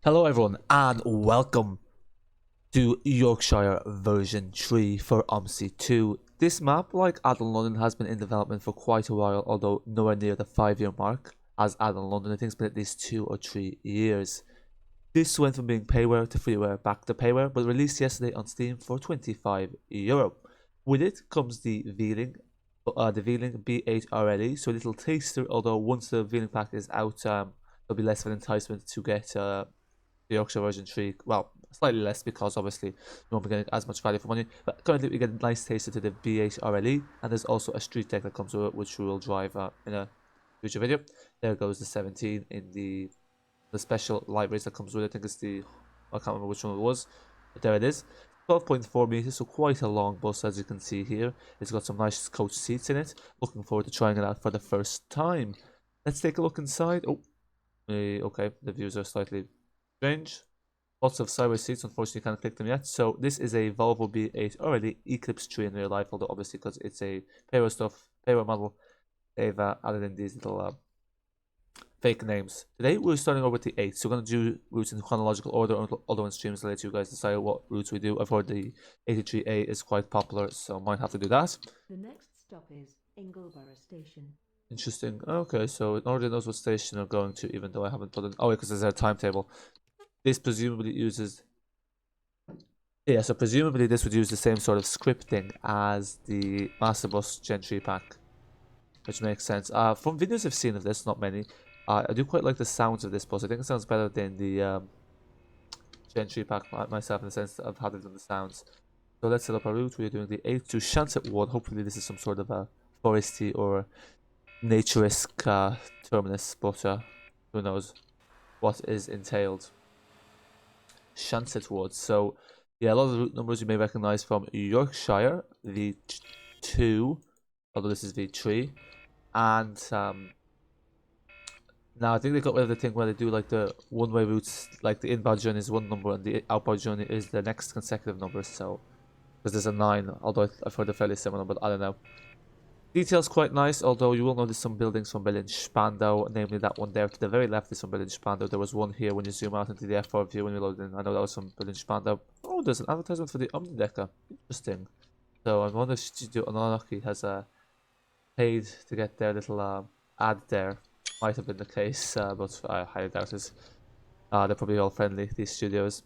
Hello everyone and welcome to Yorkshire version 3 for Omsi 2. This map, like Adel London, has been in development for quite a while, although nowhere near the 5-year mark as Adel London. I think it's been at least 2 or 3 years. This went from being payware to freeware back to payware, but released yesterday on Steam for €25. With it comes the Veeling B8RLE, so a little taster, although once the Veeling pack is out, there'll be less of an enticement to get the Yorkshire version 3, well, slightly less because obviously you won't be getting as much value for money, but currently we get a nice taster to the B8RLE, and there's also a street deck that comes with it, which we will drive in a future video. There goes the 17 in the special libraries that comes with it. I think it's the, I can't remember which one it was, but there it is. 12.4 meters, so quite a long bus as you can see here. It's got some nice coach seats in it. Looking forward to trying it out for the first time. Let's take a look inside. Oh, okay, the views are slightly strange. Lots of sideways seats, unfortunately can't click them yet. So this is a Volvo B8RLE Eclipse 3 in real life, although obviously because it's a payroll model, they've added in these little fake names. Today we're starting over with the 8, so we're going to do routes in chronological order, although in streams I'll let you guys decide what routes we do. I've heard the 83A is quite popular, so might have to do that. The next stop is Ingleborough Station. Interesting. Okay, so it already knows what station we're going to, even though I haven't put in. Oh, because there's a timetable. This presumably uses. Yeah, so presumably this would use the same sort of scripting as the Masterswitch Gen 3 pack, which makes sense. From videos I've seen of this, not many, I do quite like the sounds of this bus. I think it sounds better than the Gen 3 pack myself, in the sense that I've had it on the sounds. So let's set up our route. We're doing the 8 to Chancet Ward. Hopefully this is some sort of a foresty or nature-esque terminus, but who knows what is entailed. Chancet Ward. So yeah, a lot of the route numbers you may recognize from Yorkshire, V2, although this is V3, and now I think they got rid of the thing where they do like the one-way routes, like the inbound journey is one number and the outbound journey is the next consecutive number. So because there's a 9, although I've heard a fairly similar, but I don't know. Details quite nice, although you will notice some buildings from Berlin Spandau, namely that one there to the very left is from Berlin Spandau. There was one here when you zoom out into the F4 view when you load in. I know that was from Berlin Spandau. Oh, there's an advertisement for the Omnidecker. Interesting. So I wonder if Studio Anarchy has paid to get their little ad there. Might have been the case, but I highly doubt it. They're probably all friendly, these studios.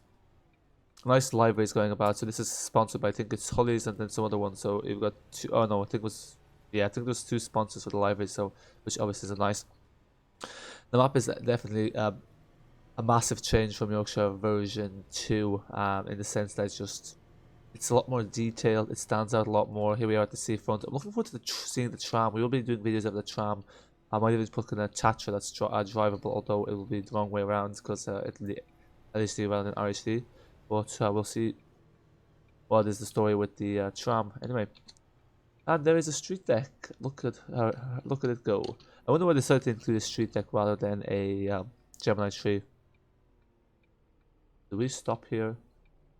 Nice libraries going about. So this is sponsored by, I think it's Holly's and then some other one. So you've got two, oh no, I think it was, yeah, I think there's 2 sponsors for the library, so which obviously is a nice. The map is definitely a massive change from Yorkshire version 2, in the sense that it's a lot more detailed. It stands out a lot more. Here we are at the seafront. I'm looking forward to seeing the tram. We will be doing videos of the tram. I might even put in a Tatra that's drivable, although it will be the wrong way around because it'll be LHD rather than RHD. But we'll see what is the story with the tram. Anyway. And there is a street deck. Look at it go. I wonder why they decided to include a street deck rather than a Gemini tree. Do we stop here?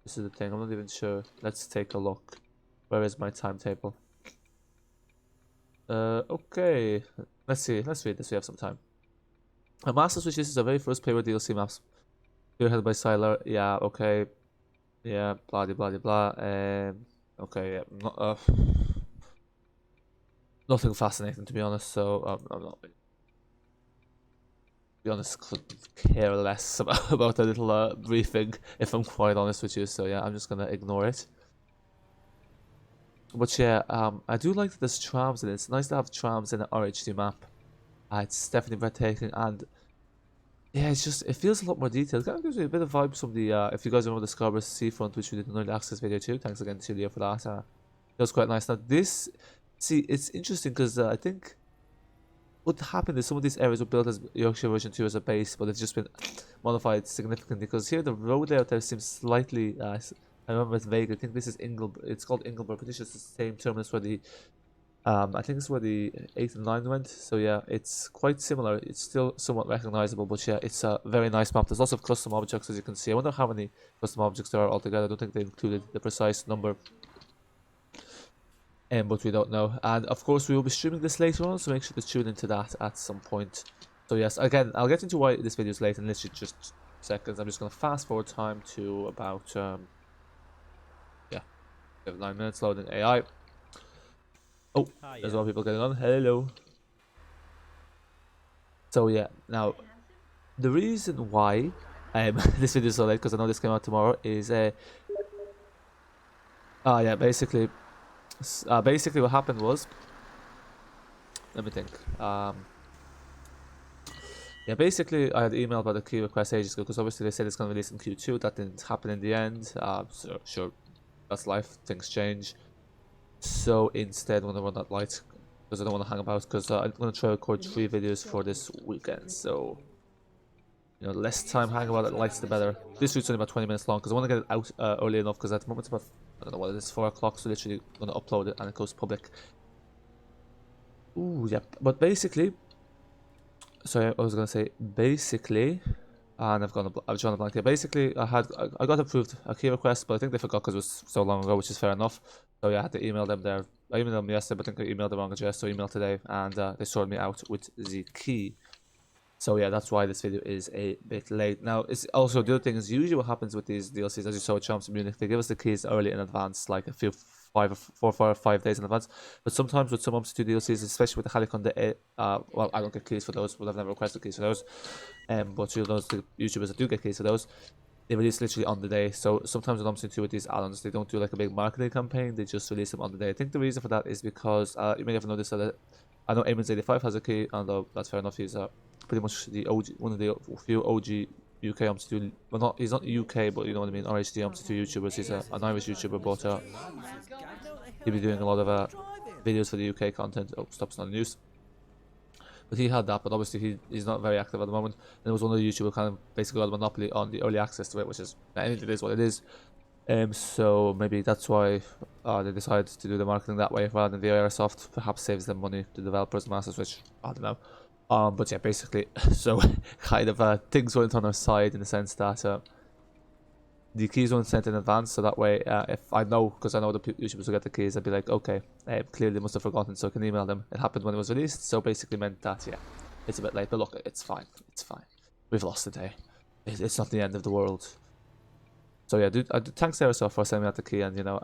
This is the thing. I'm not even sure. Let's take a look. Where is my timetable? Okay. Let's see. Let's read this. We have some time. A Masterswitch is our very first payware DLC maps. Spearheaded by Siler. Yeah. Okay. Yeah. Blah blah blah blah. Okay. Yeah. Not, nothing fascinating, to be honest, so I'm not, to be honest, couldn't care less about the little briefing, if I'm quite honest with you, so yeah, I'm just gonna ignore it. But yeah, I do like that there's trams in it. It's nice to have trams in an RHD map. It's definitely breathtaking, and yeah, it feels a lot more detailed. It kind of gives me a bit of vibes from the, if you guys remember the Scarborough Seafront, which we did in an early access video too. Thanks again to Leo for that. It was quite nice. Now this, see, it's interesting because I think what happened is some of these areas were built as Yorkshire version 2 as a base, but it's just been modified significantly because here the road layout there seems slightly, I remember it's vague. I think this is it's called Ingleborough, but it's just the same terminus where the, I think it's where the 8 and 9 went. So yeah, it's quite similar. It's still somewhat recognizable, but yeah, it's a very nice map. There's lots of custom objects, as you can see. I wonder how many custom objects there are altogether. I don't think they included the precise number. But we don't know. And of course we will be streaming this later on, so make sure to tune into that at some point. So yes, again, I'll get into why this video is late and literally just seconds. I'm just gonna fast forward time to about yeah, we have 9 minutes loading AI. Oh, there's a lot of people getting on. Hello. So yeah, now the reason why this video is so late, because I know this came out tomorrow, is yeah, basically what happened was, let me think. Yeah, basically I had emailed about the key request ages ago, because obviously they said it's going to release in Q2. That didn't happen in the end. So sure, that's life, things change. So instead, when I run that light, because I don't want to hang about, because I'm going to try to record 3 videos for this weekend. So, you know, the less time hanging about at lights, the better. This route's only about 20 minutes long, because I want to get it out early enough, because at the moment it's about, I don't know what it is, 4 o'clock, so literally I'm going to upload it and it goes public. Ooh, yep. But basically, sorry, I was going to say, basically, and I've drawn a blank here. Basically, I got approved a key request, but I think they forgot because it was so long ago, which is fair enough. So yeah, I had to email them there. I emailed them yesterday, but I think I emailed the wrong address, so I emailed today, and they sorted me out with the key. So yeah, that's why this video is a bit late. Now, it's also, the other thing is, usually what happens with these DLCs, as you saw with Chancet Munich, they give us the keys early in advance, like a few 4 or 5 days in advance. But sometimes with some Omsi 2 DLCs, especially with the Helicon, well, I don't get keys for those, but I've never requested keys for those. But you'll notice the YouTubers that do get keys for those, they release literally on the day. So sometimes with Omsi 2 with these add-ons, they don't do like a big marketing campaign, they just release them on the day. I think the reason for that is because you may have noticed that I know Eamons85 has a key, and that's fair enough. He's pretty much the OG, one of the few OG UK Omsi 2. Well, not, he's not UK, but you know what I mean. RHD Omsi 2 YouTubers. He's an Irish YouTuber, but he'll be doing a lot of videos for the UK content. Oh, stop! It's not news. But he had that, but obviously he's not very active at the moment. And there was one of the YouTubers who kind of basically got a monopoly on the early access to it, which is, it is what it is. So maybe that's why they decided to do the marketing that way rather than the Airsoft. Perhaps saves them money, the developers, Masterswitch. I don't know. But yeah, basically, so kind of things went on our side in the sense that the keys weren't sent in advance, so that way, if I know, because I know the YouTubers will get the keys, I'd be like, okay, clearly they must have forgotten, so I can email them. It happened when it was released, so basically meant that, yeah, it's a bit late, but look, it's fine, it's fine. We've lost a day. It's not the end of the world. So yeah, thanks Airsoft for sending me out the key, and you know,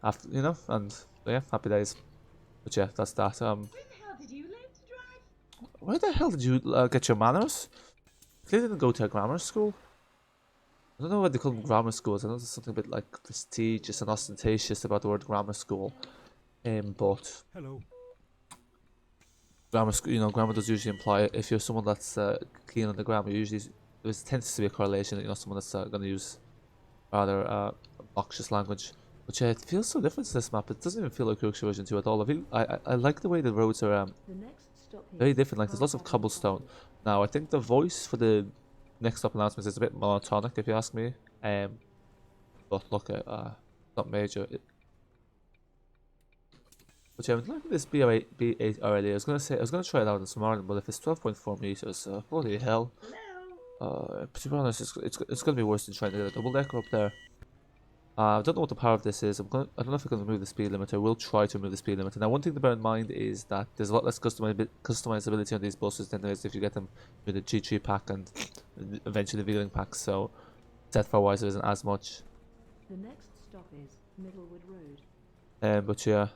after, you know, and yeah, happy days. But yeah, that's that. Where the hell did you get your manners? You didn't go to a grammar school. I don't know what they call them grammar schools. I know there's something a bit like prestigious and ostentatious about the word grammar school. But hello. Grammar school, you know, grammar does usually imply, if you're someone that's keen on the grammar, usually there tends to be a correlation. You know, someone that's going to use rather obnoxious language. But yeah, it feels so different to this map. It doesn't even feel like Yorkshire version 2 at all. I like the way the roads are very different. Like there's lots of cobblestone. Now I think the voice for the next up announcements is a bit monotonic, if you ask me. But look at not major. But yeah, look at this B8RLE. I was gonna try it out this morning, but if it's 12.4 meters, holy hell. To be honest, it's gonna be worse than trying to get a double decker up there. I don't know what the power of this is. I don't know if I can remove the speed limiter. We'll try to remove the speed limiter. Now, one thing to bear in mind is that there's a lot less customizability on these buses than there is if you get them with the G3 pack and eventually the V-Link pack. So, set for wise there isn't as much. The next stop is Middlewood Road. But yeah,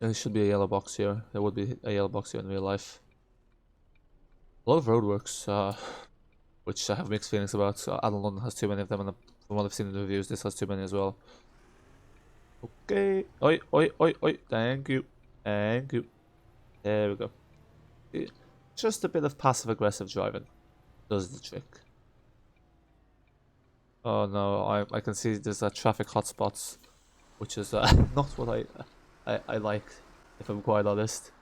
there should be a yellow box here. There would be a yellow box here in real life. A lot of roadworks, which I have mixed feelings about. Alan London has too many of them, and from what I've seen in the reviews, this has too many as well. Okay. Oi, oi, oi, oi. Thank you. Thank you. There we go. Just a bit of passive-aggressive driving does the trick. Oh no, I can see there's traffic hotspots, which is not what I like, if I'm quite honest.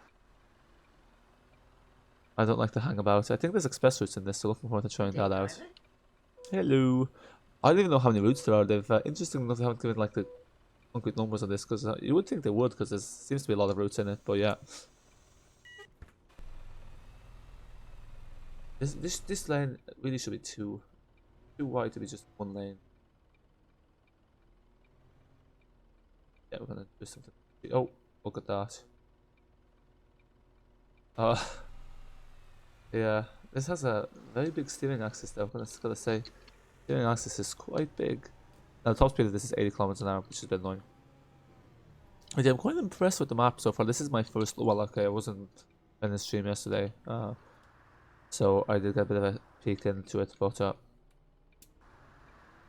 I don't like to hang about. I think there's express routes in this, so looking forward to trying that out. Hello. I don't even know how many routes there are. They've interesting enough, they haven't given like the concrete numbers on this, because you would think they would, because there seems to be a lot of routes in it. But yeah, this lane really should be too wide to be just one lane. Yeah, we're gonna do something. Oh, look at that. Yeah, This has a very big steering axis though, I gotta say. Steering axis is quite big. Now the top speed of this is 80 kilometers an hour, which is a bit annoying. But yeah, I'm quite impressed with the map so far. This is my first, well, okay, I wasn't in the stream yesterday, so I did get a bit of a peek into it, but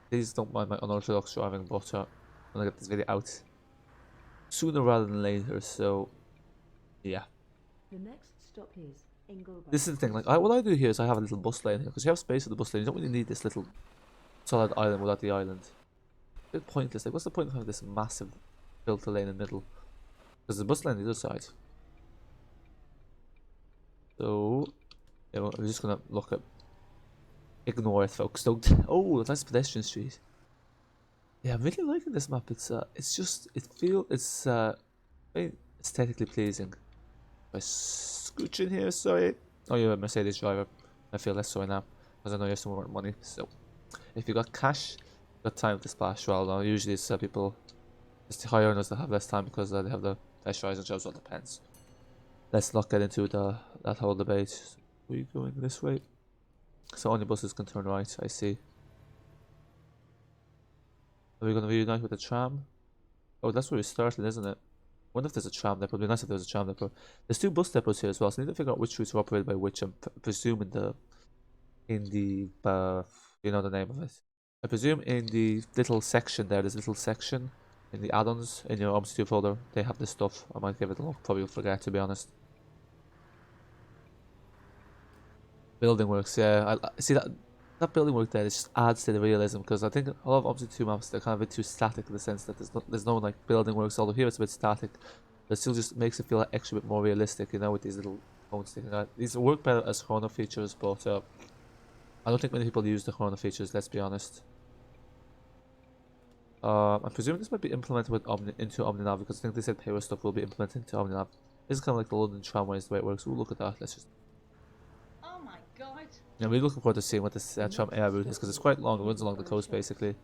please don't mind my unorthodox driving, but I'm gonna get this video out sooner rather than later, so yeah. The next stop is Inglewood. This is the thing, like, what I do here is I have a little bus lane here, because you have space for the bus lane, you don't really need this little solid island without the island. A bit pointless, like, what's the point of having this massive filter lane in the middle? Because the bus lane on the other side. So, yeah, well, I'm just gonna look at. Ignore it, folks. Don't. Oh, that's nice pedestrian street. Yeah, I'm really liking this map. It's just, it's very aesthetically pleasing. If I scooch in here, sorry. Oh, you're a Mercedes driver. I feel less sorry now, because I know you have some more money. So, if you got cash, you got time to splash. Well, no, usually it's people, it's the higher earners that have less time because they have the best rising jobs. Well, depends. Let's not get into that whole debate. Are you going this way? So only buses can turn right, I see. Are we going to reunite with the tram? Oh, that's where we started, isn't it? I wonder if there's a tram depot. It'd be nice if there was a tram depot. There's 2 bus depots here as well, so I need to figure out which routes are operated by which. I'm presuming in the, you know the name of it. I presume in the little section there's a little section in the add-ons in your Omsi 2 folder. They have this stuff. I might give it a look, probably will forget, to be honest. Building works, yeah. I see that building work there. It just adds to the realism because I think a lot of Omsi 2 maps they're kind of a bit too static in the sense that there's no like building works. Although here it's a bit static, but it still just makes it feel like extra bit more realistic, you know, with these little cones sticking out. These work better as chrono features, but I don't think many people use the chrono features. Let's be honest. I'm presuming this might be implemented with into OmniNav because I think they said payroll stuff will be implemented into OmniNav. This is kind of like the London tramways the way it works. Ooh, look at that. Let's just. Yeah, I'm really looking forward to seeing what this tram air route is because it's quite long. It runs along the coast basically.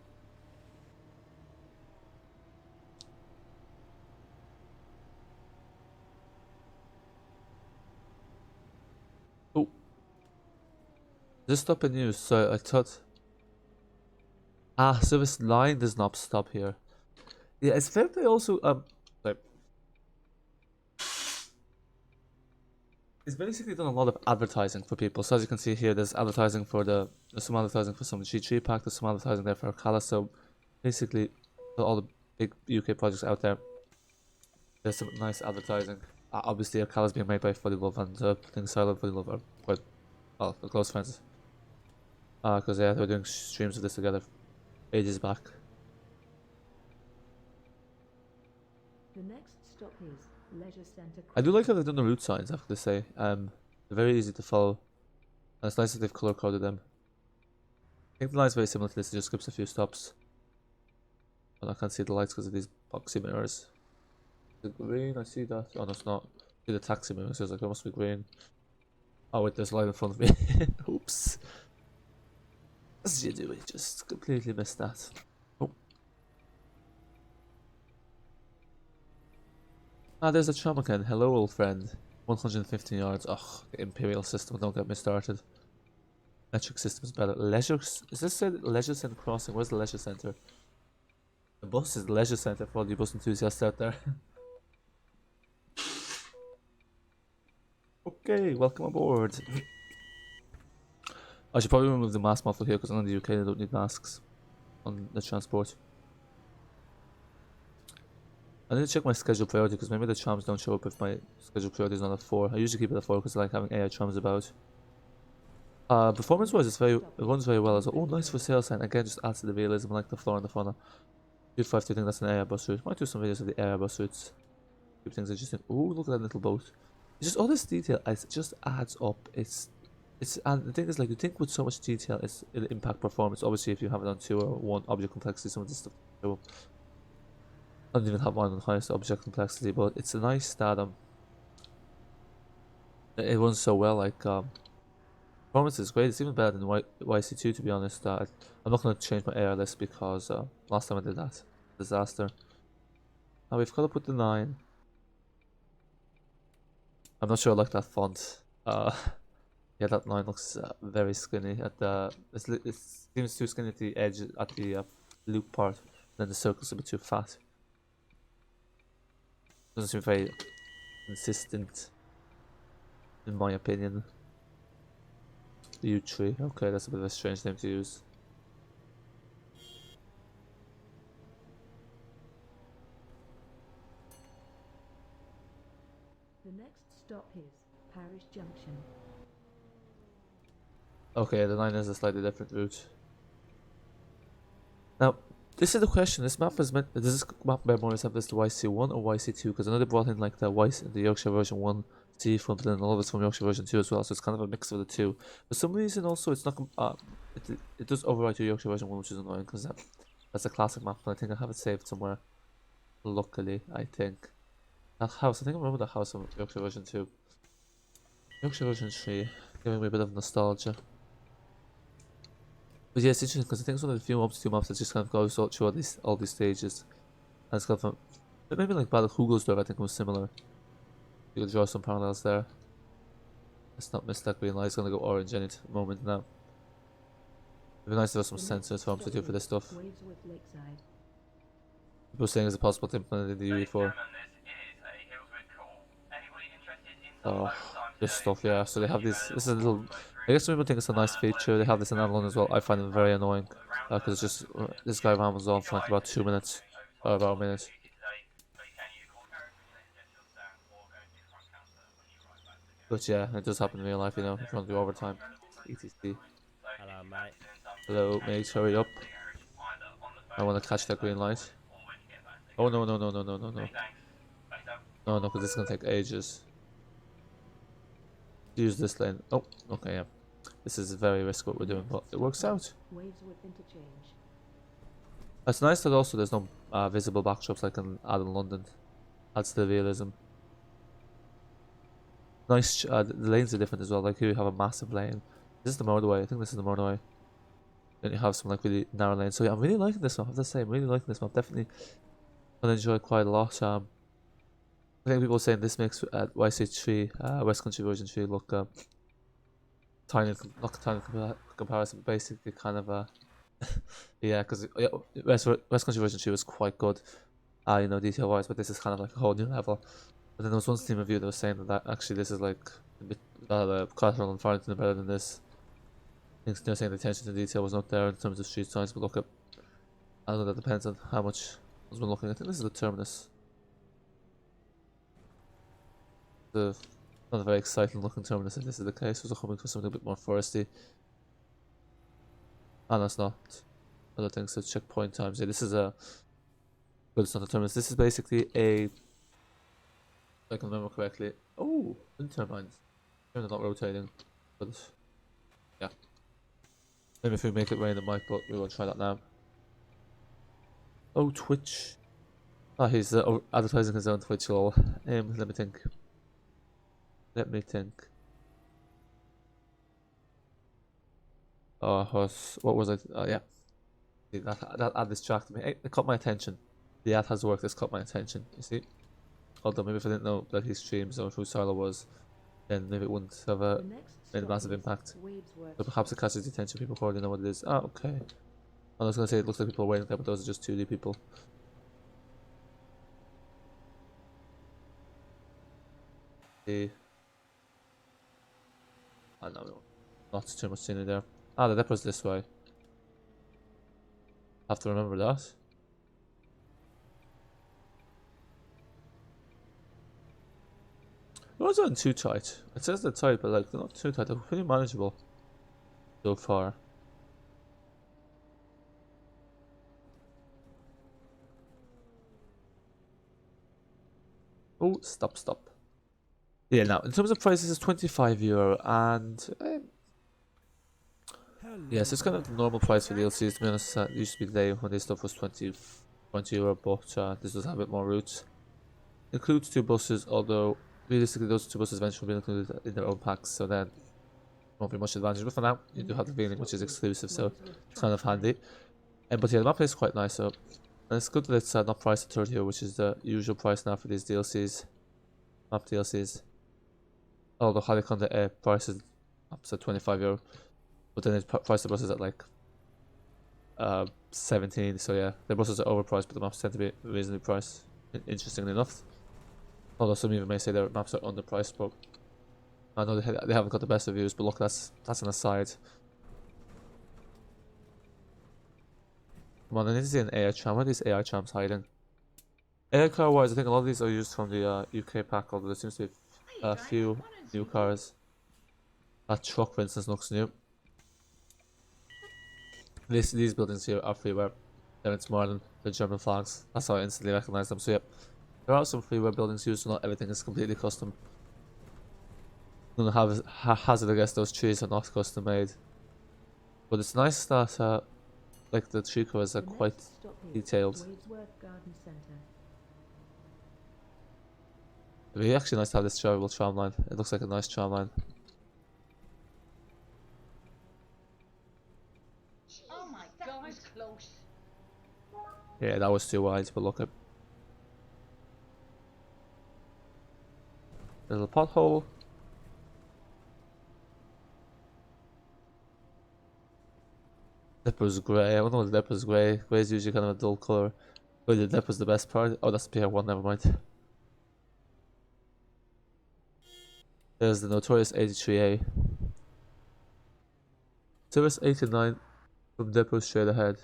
Oh, this stop in use. So I thought. Ah, service line does not stop here. Yeah, it's fair play also. Sorry. It's basically done a lot of advertising for people. So as you can see here, there's advertising for there's some advertising for some G3 pack, there's some advertising there for Cala. So basically, for all the big UK projects out there, there's some nice advertising. Obviously, Cala's being made by Fully Love, and things I love Fully Love are quite well, they're close friends. Because yeah, they were doing streams of this together ages back. The next stop is Leisure Centre. I do like how they've done the route signs, I have to say. They're very easy to follow. And it's nice that they've color coded them. I think the line's very similar to this, it just skips a few stops. And I can't see the lights because of these boxy mirrors. Is it green? I see that. Oh no, it's not. I see the taxi mirror, so it's like it must be green. Oh wait, there's a light in front of me. Oops. As you do, it just completely missed that. Oh. Ah, there's a tram again. Hello, old friend. 115 yards. Ugh, the Imperial system, don't get me started. Metric system is better. Leisure. Is this said Leisure Centre Crossing? Where's the Leisure Centre? The bus is the Leisure Centre for all you bus enthusiasts out there. Okay, welcome aboard. I should probably remove the mask muffle here because in the UK they don't need masks on the transport. I need to check my schedule priority because maybe the trams don't show up if my schedule priority is not at 4. I usually keep it at 4 because I like having AI trams about. Performance wise, it runs very well as well. Oh, nice for sale sign. Again, just adds to the realism, like the floor and the funnel. 252 think that's an AI bus route. Might do some videos of the AI bus routes. Keep things interesting. Oh, look at that little boat. It's just all this detail. It just adds up. And the thing is, like, you think with so much detail, it'll impact performance. Obviously, if you have it on 2 or 1 object complexity, some of this stuff. So, I don't even have mine on the highest object complexity, but it's a nice that it runs so well. Like performance is great. It's even better than YC2 to be honest. I'm not going to change my AR list because last time I did that, disaster. Now we've got to put the 9. I'm not sure I like that font. Yeah, that line looks very skinny at the. It seems too skinny at the edge at the loop part. Then the circle's a bit too fat. Doesn't seem very consistent, in my opinion. U-tree. Okay, that's a bit of a strange name to use. The next stop is Parish Junction. Okay, the line has a slightly different route. Now, this is the question. This map is meant. Does this map bear more resemblance to YC1 or YC2? Because I know they brought in like the Yorkshire version 1 C from, but then all of it's from Yorkshire version 2 as well. So it's kind of a mix of the two. For some reason, also it's not. It does override to Yorkshire version 1, which is annoying because that's a classic map, and I think I have it saved somewhere. Luckily, I think that house. I think I remember the house from Yorkshire version 2. Yorkshire version 3, giving me a bit of nostalgia. But yeah, it's interesting because I think it's one of the few Omsi maps that just kind of goes through all these stages. And it's kind of but maybe like Battle Hugo's I think was similar. You could draw some parallels there. Let's not miss that green light. It's gonna go orange any moment now. It'd be nice to have some sensors for Omsi for this stuff. People are saying is it possible to implement it in the UE4? Oh, this stuff, yeah. So they have this. This is a little. I guess people think it's a nice feature. They have this in Avalon as well. I find it very annoying because it's just this guy rambles on for like about 2 minutes or about a minute. But yeah, it does happen in real life, you know. If you want to do overtime, etc. Hello, mate. Hello, mate. Hurry up. I want to catch that green light. Oh no no no no no no no. No no, because it's gonna take ages. Use this lane. Oh, okay, yeah. This is very risky what we're doing, but it works out. It's nice that also there's no visible backdrops like in London. Adds to the realism. Nice, the lanes are different as well. Like here you have a massive lane. This is the motorway. I think this is the motorway. Then you have some like really narrow lanes. So yeah, I'm really liking this one. I have to say, I'm really liking this one. Definitely gonna enjoy it quite a lot. I think people are saying this makes YC3, West Country version 3 look tiny, not tiny comparison, but basically kind of yeah, because West Country version 2 was quite good, you know, detail wise, but this is kind of like a whole new level. But then there was one Steam review that was saying that actually this is like a bit Collateral and Farrington are better than this. I think they're saying the attention to detail was not there in terms of street signs, but look at, I don't know, that depends on how much has been looking. I think this is the terminus. Not a very exciting looking terminus if this is the case. Was hoping for something a bit more foresty. And that's not. Other things, so checkpoint times. Yeah, this is a. But it's not a terminus. This is basically a. If I can remember correctly. Oh, wind turbines. They're not rotating. But. Yeah. Maybe if we make it rain, it might, but we won't try that now. Oh, Twitch. Ah, he's advertising his own Twitch lol. Let me think. Let me think. What was it? Oh yeah. See, that ad distracted me. It caught my attention. The ad has worked. It's caught my attention. You see? Although maybe if I didn't know that he streams or who Silo was, then maybe it wouldn't have made a massive impact. So perhaps it catches the attention. People already know what it is. Ah, okay. I was gonna say it looks like people are waiting there, but those are just 2D people. See. I know, not too much scenery there. Ah, the depot's this way. Have to remember that. Those aren't too tight. It says they're tight, but like they're not too tight. They're pretty manageable so far. Oh, stop. Yeah, now in terms of prices, it's €25, and yes, it's kind of the normal price for DLCs. To be honest, it used to be the day when this stuff was €20, but this does have a bit more routes. Includes 2 buses, although realistically those 2 buses eventually will be included in their own packs, so then won't be much advantage. But for now, you do have the feeling, which is exclusive, so it's kind of handy. But yeah, the map is quite nice, so and it's good that it's not priced at €30, which is the usual price now for these DLCs, map DLCs. Although highly content prices Maps at €25, but then it price the buses at like 17. So yeah, the buses are overpriced, but the maps tend to be reasonably priced. Interestingly enough, although some even may say their maps are underpriced, but I know they haven't got the best reviews. But look, that's an aside. Come on, I need to see an AI tram. Where are these AI trams hiding? AI car wise, I think a lot of these are used from the UK pack, although there seems to be a few new cars. That truck, for instance, looks new. These buildings here are freeware. They're in Smart, the German flags. That's how I instantly recognize them. So yep, there are some freeware buildings used, so not everything is completely custom. I'm gonna have hazard, I guess those trees are not custom made. But it's nice that like the tree covers are quite detailed. It'd be actually nice to have this drivable tram line. It looks like a nice tram line. Oh my god, it's close. Yeah, that was too wide, but look at little pothole. Dipper's grey. I don't know what the Dipper's grey. Grey is usually kind of a dull colour. Wait, the Dipper's the best part. Oh, that's PR1, never mind. There's the notorious 83A. Service 89 from Depot straight ahead.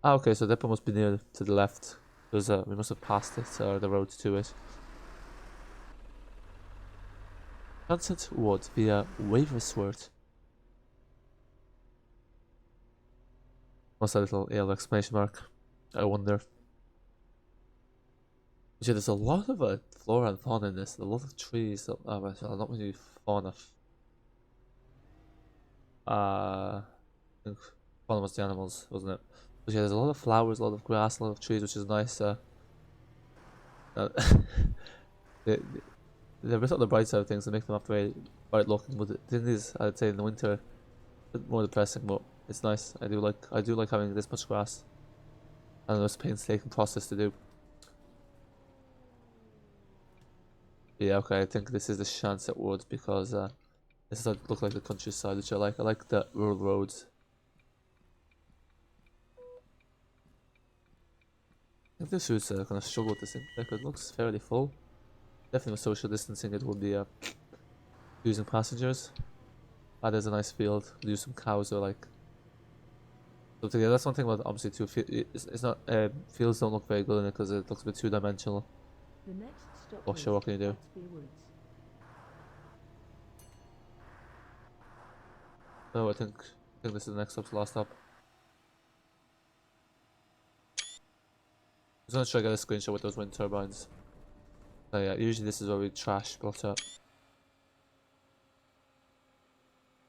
Ah, okay, so Depot must be near to the left. Because we must have passed it, or the road to it. Chancet Wood via Waversworth. What's that little yellow exclamation mark? I wonder. Yeah, there's a lot of flora and fauna in this. A lot of trees. Not really fauna. I think fauna was the animals, wasn't it? But yeah, there's a lot of flowers, a lot of grass, a lot of trees, which is nice. They, they're a bit on the bright side of things. They make them not very bright looking. But the thing is, I'd say in the winter, a bit more depressing. But it's nice. I do like having this much grass. And it's a painstaking process to do. Yeah, okay, I think this is the Chancet Wood because this does look like the countryside, which I like. I like the rural roads. I think this routes gonna struggle with this thing because it looks fairly full. Definitely with social distancing, it would be using passengers. Ah, there's a nice field. Use some cows or like. So yeah, that's one thing about Omsi too. It's not fields don't look very good in it because it looks a bit two-dimensional. The next stop Oh sure, what can you do? No, I think this is the next stop, the last stop. I'm just gonna try to get a screenshot with those wind turbines. Oh yeah, usually this is where we trash, but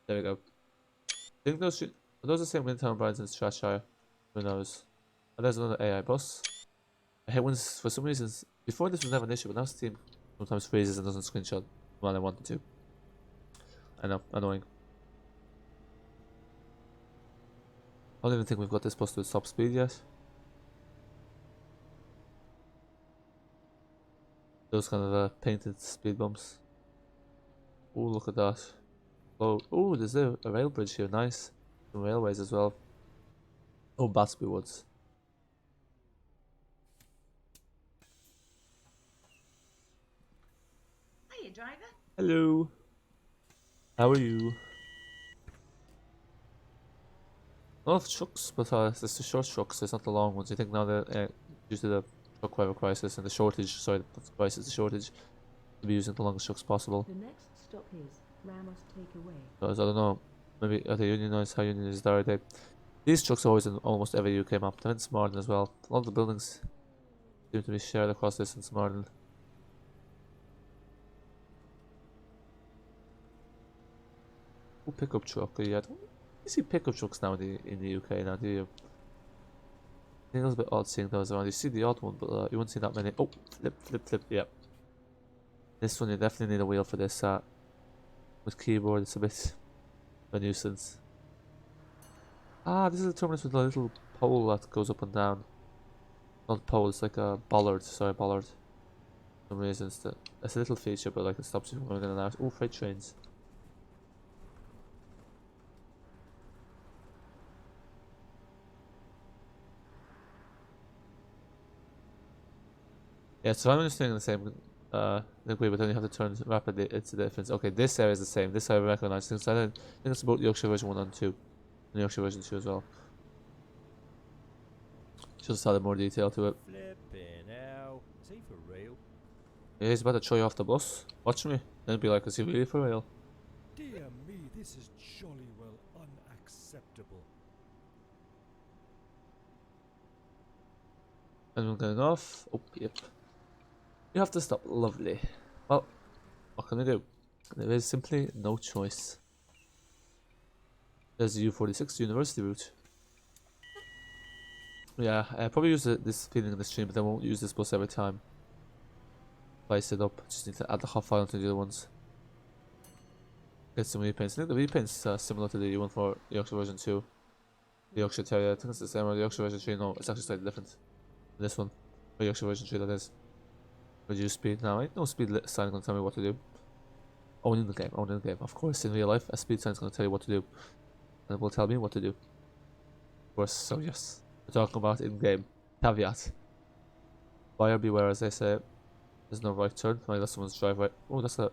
there we go. I think are those the same wind turbines in Cheshire? Who knows? Oh, there's another AI bus. I hate when for some reason before this was never an issue, but now Steam sometimes freezes and doesn't screenshot when I wanted to. I know, annoying. I don't even think we've got this bus to its top speed yet. Those kind of painted speed bumps. Oh, look at that. Oh, there's a rail bridge here. Nice. Some railways as well. Oh, Batsby Woods. Hiya, driver. Hello. How are you? A lot of trucks, but it's the short trucks. It's not the long ones. You think now that due to the truck driver crisis and the shortage, sorry, the crisis, the shortage, to be using the longest trucks possible. The next stop is Ramos Takeaway. Because I don't know, maybe are they unionized? How unionized are they? These trucks are always in almost every UK map. They're in Smarden as well. A lot of the buildings seem to be shared across this in Smarden. Oh, pickup truck. Yeah, you see pickup trucks now in the UK now, do you? I think it was a bit odd seeing those around. You see the odd one, but you won't see that many. Oh, flip. Yeah. This one you definitely need a wheel for this. With keyboard, it's a bit of a nuisance. Ah, this is a terminus with a little pole that goes up and down. Not pole, it's like a bollard. Sorry, bollard. For some reason, it's a little feature, but like it stops you from going in and out. Oh, freight trains. Yeah, so I'm just doing the same way, but then you have to turn rapidly. It's the difference. Okay, this area is the same. This I recognize. So I think it's about Yorkshire version 1 and 2. And Yorkshire version 2 as well. Just added more detail to it. Flipping hell. Is he for real? Yeah, he's about to throw you off the bus. Watch me. Then it'd be like, is he really for real? Dear me, this is jolly well unacceptable. And we're going off. Oh, yep. You have to stop. Lovely. Well, what can I do? There is simply no choice. There's the U46 university route. Yeah, I probably use this feeling in the stream, but I won't use this bus every time. Spice it up. Just need to add the hot file to the other ones. Get some repaints. I think the repaints are similar to the one for Yorkshire version 2. The Yorkshire Terrier, I think it's the same, or the Yorkshire version 3, no, it's actually slightly different. This one, for Yorkshire version 3 that is. Reduce speed. Now, ain't no speed sign gonna tell me what to do. Only in the game, only in the game. Of course, in real life, a speed sign is gonna tell you what to do. And it will tell me what to do. Of course, so yes. We're talking about in-game. Caveat. Buyer beware, as they say. There's no right turn. Might let someone's drive right. Oh, that's a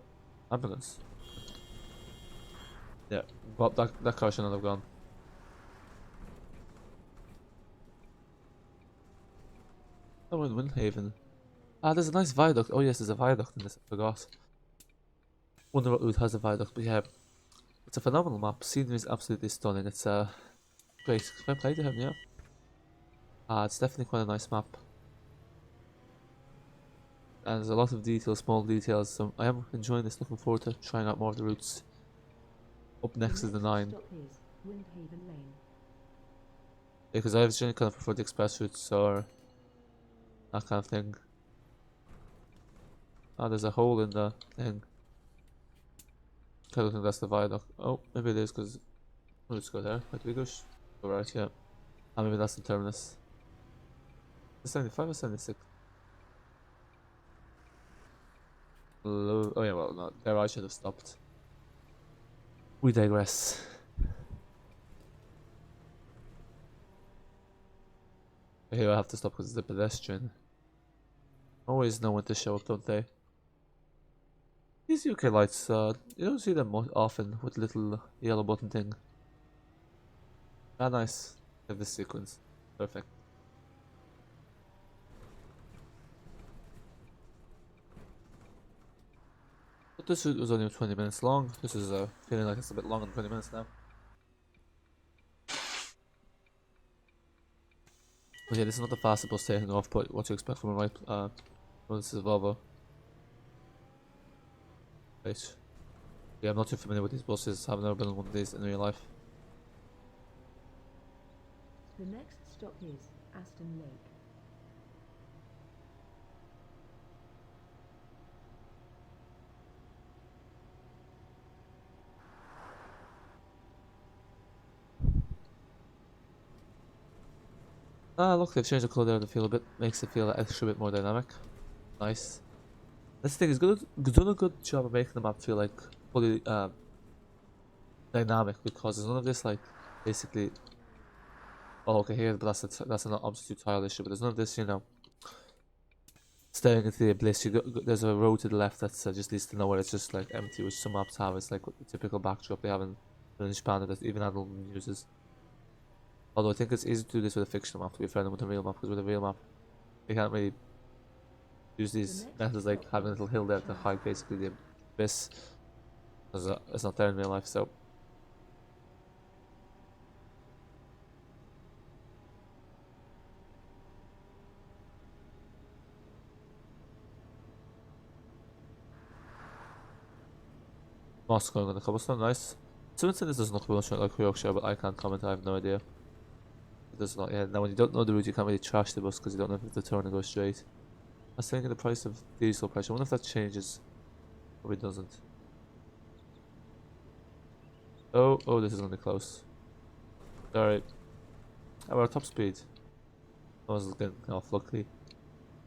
ambulance. Yeah, but that car should not have gone. Oh, we're in Windhaven. Ah, there's a nice viaduct. Oh yes, there's a viaduct in this. I forgot. Wonder what route has a viaduct, but yeah, it's a phenomenal map. Scenery is absolutely stunning. It's great. Fair play to him, yeah. It's definitely quite a nice map. And there's a lot of details, small details. So I am enjoying this. Looking forward to trying out more of the routes. Up next is the 9. Stop is Windhaven Lane. Because I've generally kind of preferred the express routes or that kind of thing. Ah, there's a hole in the thing. I don't think that's the viaduct. Oh, maybe it is because. Let's go there. Might we go? Go right, yeah. Ah, maybe that's the terminus. Is it 75 or 76? Oh yeah, well, no, there I should have stopped. We digress. Here I have to stop because it's a pedestrian. Always know when to show up, don't they? These UK lights, you don't see them often with little yellow button thing. Ah, nice. Have this sequence. Perfect. But this route was only 20 minutes long. This is feeling like it's a bit longer than 20 minutes now. But yeah, this is not the fastest bus taking off, but what you expect from a right, well, this is a Volvo. Right. Yeah, I'm not too familiar with these buses. I've never been on one of these in real life. The next stop is Aston Lake. Ah, look, they've changed the colour there to feel a bit, makes it feel an extra bit more dynamic. Nice. This thing is done a good job of making the map feel like fully dynamic because there's none of this like basically. Oh, okay, here, but that's an obviously tile issue. But there's none of this, you know, staring into the abyss. There's a road to the left that's just leads to nowhere. It's just like empty, which some maps have. It's like what the typical backdrop they have in British Panda that even Adel uses. Although I think it's easy to do this with a fictional map, to be fair, than with a real map, because with a real map, you can't really use these methods like having a little hill there to hide basically the abyss. Because it's not there in real life, so. Moss going on the cobblestone, nice. Someone said this doesn't look much like Yorkshire, but I can't comment, I have no idea. It does not, yeah. Now when you don't know the route, you can't really trash the bus because you don't know if the turn and go straight. I was thinking the price of diesel price. I wonder if that changes. Probably doesn't. Oh, this is only close. Sorry. Oh, our top speed. I was getting off luckily.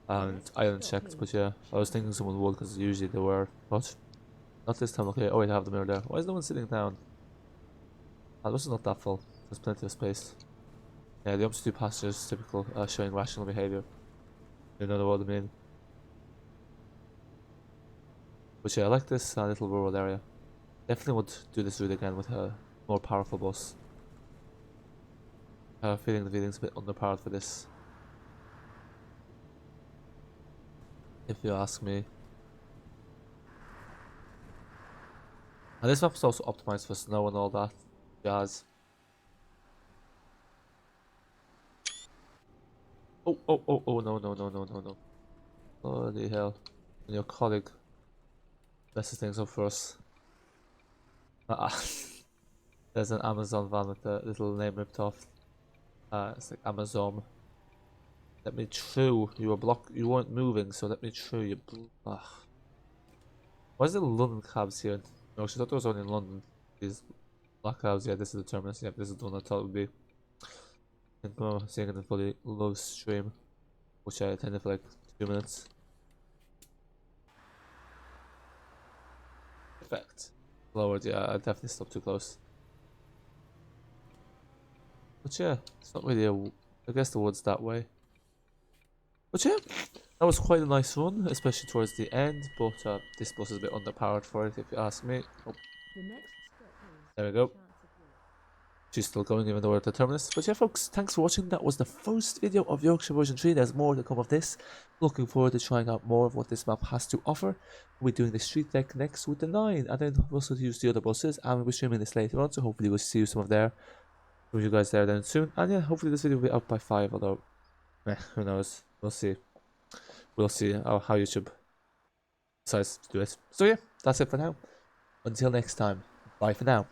And I hadn't checked, but yeah, I was thinking someone would because usually they were, but not this time. Okay, oh wait, I have the mirror there. Why is no one sitting down? Ah, this is not that full. There's plenty of space. Yeah, the Omsi 2 passengers, typical, showing rational behaviour. You know what I mean. But yeah, I like this little rural area. Definitely would do this route again with a more powerful bus. Feeling the feeling's a bit underpowered for this, if you ask me. And this map's also optimized for snow and all that jazz. Oh, no. Bloody hell. And your colleague messes things up for us. There's an Amazon van with the little name ripped off. It's like Amazon. Let me through. You weren't moving, so let me through. Ugh. Why is there London cabs here? No, she thought it was only in London. These black cabs, yeah, this is the terminus. Yep, this is the one I thought it would be. And seeing it in fully low stream, which I attended for like 2 minutes. Perfect. Lowered, yeah, I definitely stopped too close. But yeah, it's not really I guess the wood's that way. But yeah, that was quite a nice run, especially towards the end. But this bus is a bit underpowered for it, if you ask me. Oh, The next stop is there we go. Chancet. She's still going even though we're at the terminus. But yeah, folks, thanks for watching. That was the first video of Yorkshire version 3. There's more to come of this. Looking forward to trying out more of what this map has to offer. We'll be doing the street deck next with the 9, and then we'll also use the other buses, and we'll be streaming this later on, so hopefully we'll see you some of there. With you guys there then soon. And yeah, hopefully this video will be out by 5, although who knows. We'll see. We'll see how YouTube decides to do it. So yeah, that's it for now. Until next time, bye for now.